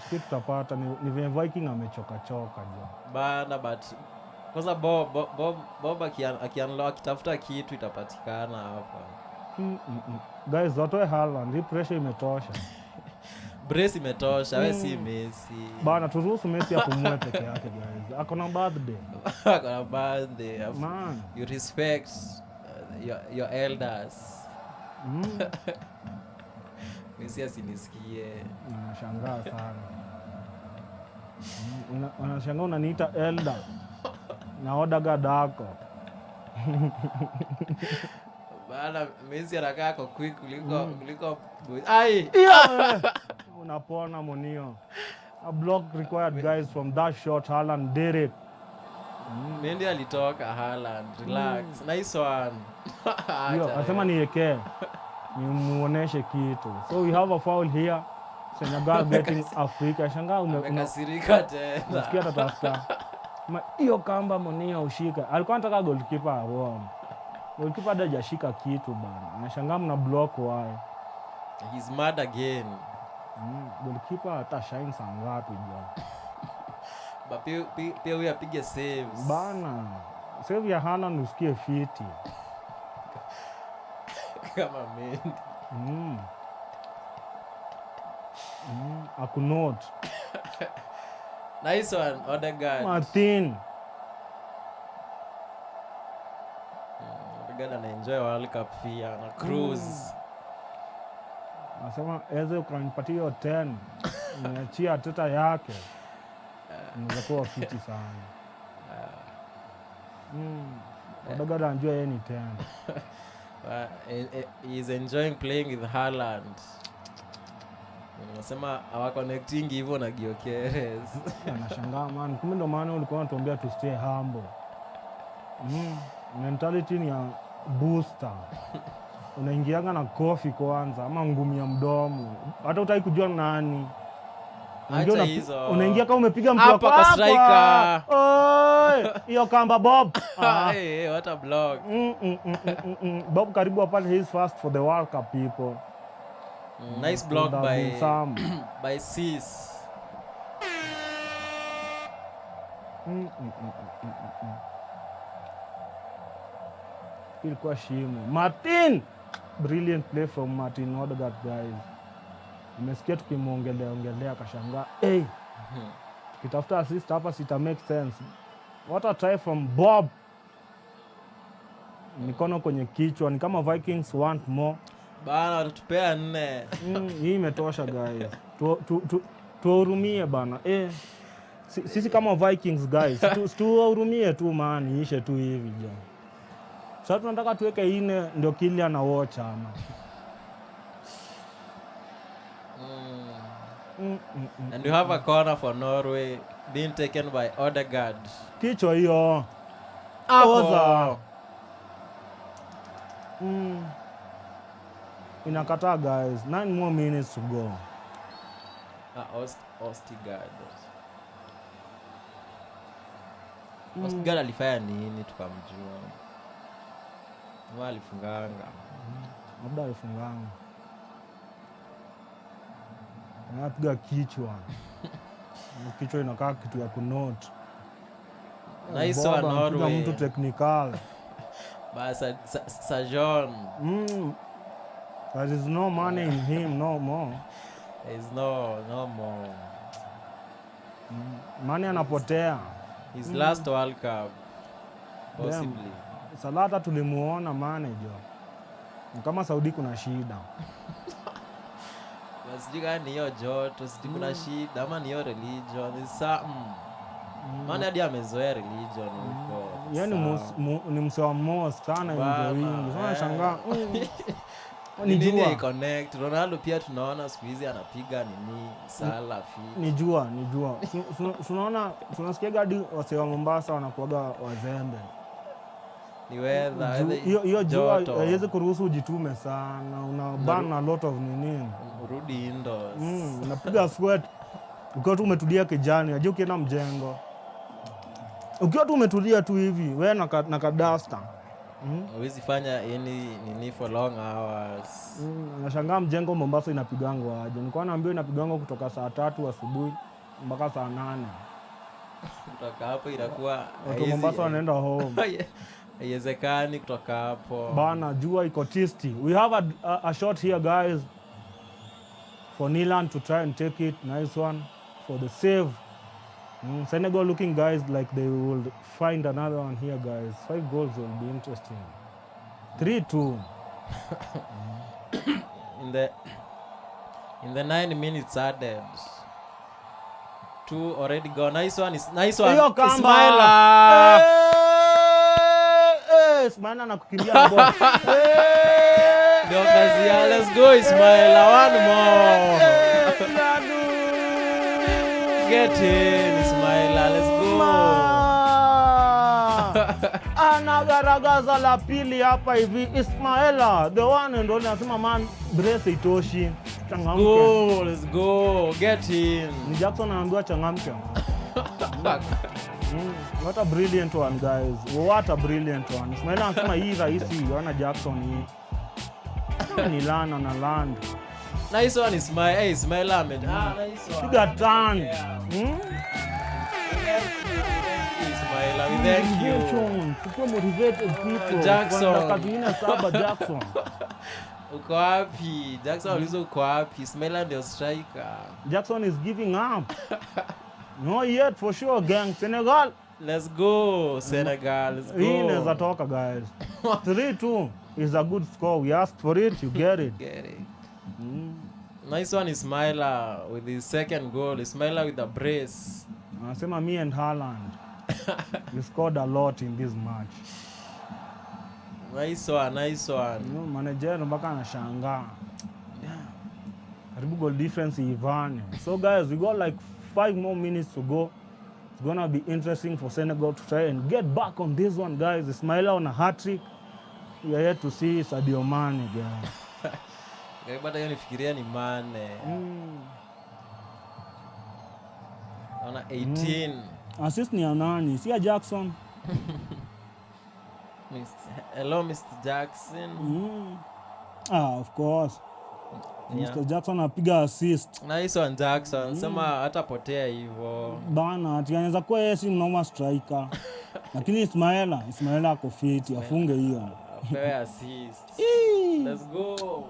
Sikia tutapata ni Viking amechoka jo. Bana but kwanza Bob akianloa akitafuta kitu itapatikana hapa. Guys, watoe Haaland, hii pressure imetosha. Brace imetosha, wewe si Messi. Bana turuhusu Messi apumue peke yake guys. Ako na birthday. Ako na birthday. Man. You respect your elders. Messi asinisikie. Nashangaa sana. Unashangaa unaniita elder. Na Odegaard dako. Bana Messi anakaa kwa quick kuliko ai. Unapona Monio. A block required guys from that shot. Haaland did it. Mendy alitoka Haaland. Relax. Nice one. Yo, asema niwekee. Nimuoneshe kitu. So we have a foul here. Senegal getting Africa. Shangaa umekasirika tena. Nasikia tatafuta. Hiyo kamba Monio ushika. Alikuwa anataka goalkeeper aone. Goalkeeper hajashika kitu bana. Anashangaa mna block why. He's mad again. Goalkeeper hata shine sangapi jo. Ba pia huyu apige saves. Bana. Save ya Haaland usikie fiti. Kama Mendy. Akunot. Nice one, Odegaard. Martin. Odegaard anaenjoy World Cup pia na cruise. Nasema eze ukanipatia hiyo 10. Niachia teta yake. Unaweza kuwa fiti sana. Odegaard anajua yeye ni 10. He is enjoying playing with Haaland. Unasema hawaconnecting hivyo na Gyökeres. Anashangaa man, kumbe ndo maana ulikuwa unatuambia to stay humble. Mentality ni ya booster. Unaingianga na kofi kwanza ama ngumi ya mdomo. Hata utaki kujua nani. Unaingia kama umepiga mtu hapa kwa striker. Oi, hiyo kamba Bob. Hey, what a block. Bob karibu apate his first for the World Cup people. Nice block by Sis. Ilikuwa shimo. Martin! Brilliant play from Martin Odegaard guys. Nimesikia tukimwongelea akashangaa. Hey! Tukitafuta assist hapa sita make sense. What a try from Bob. Mikono kwenye kichwa. Ni kama Vikings want more. Bana watupea 4. Hii imetosha guys. Tuhurumie bana. Sisi kama Vikings guys. Tuhurumie tu man. Iishe tu hivi jo. Sasa tunataka tuweke 4 ndio Kylian na watch ama. And you have a corner for Norway being taken by Odegaard. Kichwa hiyo. Oza. Inakataa guys. 9 more minutes to go. Odegaard. Odegaard alifanya nini tukamjua? Wao alifunganga. Labda alifunganga. Anapiga kichwa. Kichwa inakaa kitu ya kunote. Nice one Norway. Mtu technical. Basa Sajon. There is no money in him no more. There is no more. Money anapotea. His last World Cup. Possibly. Salata tulimuona manager. Kama Saudi kuna shida. Sijui kama ni hiyo joto, sijui kuna shida ama ni hiyo religion. Is something. Maana hadi amezoea religion huko. Yaani ni msewa mmoja sana ndio wingi. Sasa shangaa. Nini connect? Ronaldo pia tunaona siku hizi anapiga nini sala fi. Nijua. Tunaona tunasikia hadi wasewa Mombasa wanakuaga wazembe. Ni weather. Hiyo jua haiwezi kuruhusu ujitume sana. Unabana a lot of nini. Urudi indoors. Unapiga sweat. Ukiwa tu umetulia kijani, aje ukienda mjengo. Ukiwa tu umetulia tu hivi, wewe na kadasta. Huwezi fanya any nini for long hours. Nashangaa mjengo Mombasa inapigangwa aje. Nilikuwa naambiwa inapigangwa kutoka saa 3 asubuhi mpaka saa 8. Kutoka hapo inakuwa watu Mombasa wanaenda home. Haiwezekani kutoka hapo. Bana, jua iko tisti. We have a shot here, guys, for Nilan to try and take it. Nice one for the save. Senegal looking, guys, like they will find another one here, guys. 5 goals will be interesting. 3-2. In the 9 minutes added. 2 already gone. Nice one. Ismaila. Ismaila na kukimbia na ball. Ndio kazi ya. Let's go Ismaila, one more. Get in Ismaila, let's go. Anagaragaza la pili hapa hivi. Ismaila, the one and only, anasema man, brace itoshi. Changamke. Let's go. Get in. Ni Jackson anaambiwa changamke. What a brilliant one, guys. What a brilliant one. Ismaila anasema hii rahisi, wana Jackson hii. Ni lana na land. Nice one Ismaila. Hey, Ismaila nice one. Piga turn. Ismaila, we thank you. Tukiwa motivated people. Jackson. Kazi saba Jackson. Uko wapi? Jackson alizo uko wapi? Ismaila ndio striker. Jackson is giving up. No yet for sure, gang. Senegal. Let's go Senegal. Let's go. Hii inaweza toka, guys. 3-2 is a good score. We asked for it, you get it. Nice one Ismaila with his second goal. Ismaila with a brace. Anasema me and Haaland. We scored a lot in this match. Nice one. Manager mpaka anashangaa. Karibu goal difference ivane. So guys, we got like 5 more minutes to go. It's gonna be interesting for Senegal to try and get back on this one, guys. Ismaila on a hat-trick. We are yet to see Sadio Mane, guys. Bado hiyo nifikiria ni Mane. Ona 18. Assist ni nani? Si Jackson. Hello Mr. Jackson. Of course. Yeah. Mr. Jackson apiga assist. Nice one Jackson. Sema hatapotea hivyo. Bana, anaweza kuwa yeye si normal striker. Lakini Ismaila ako fit, afunge hiyo. Apewe assist. Let's go.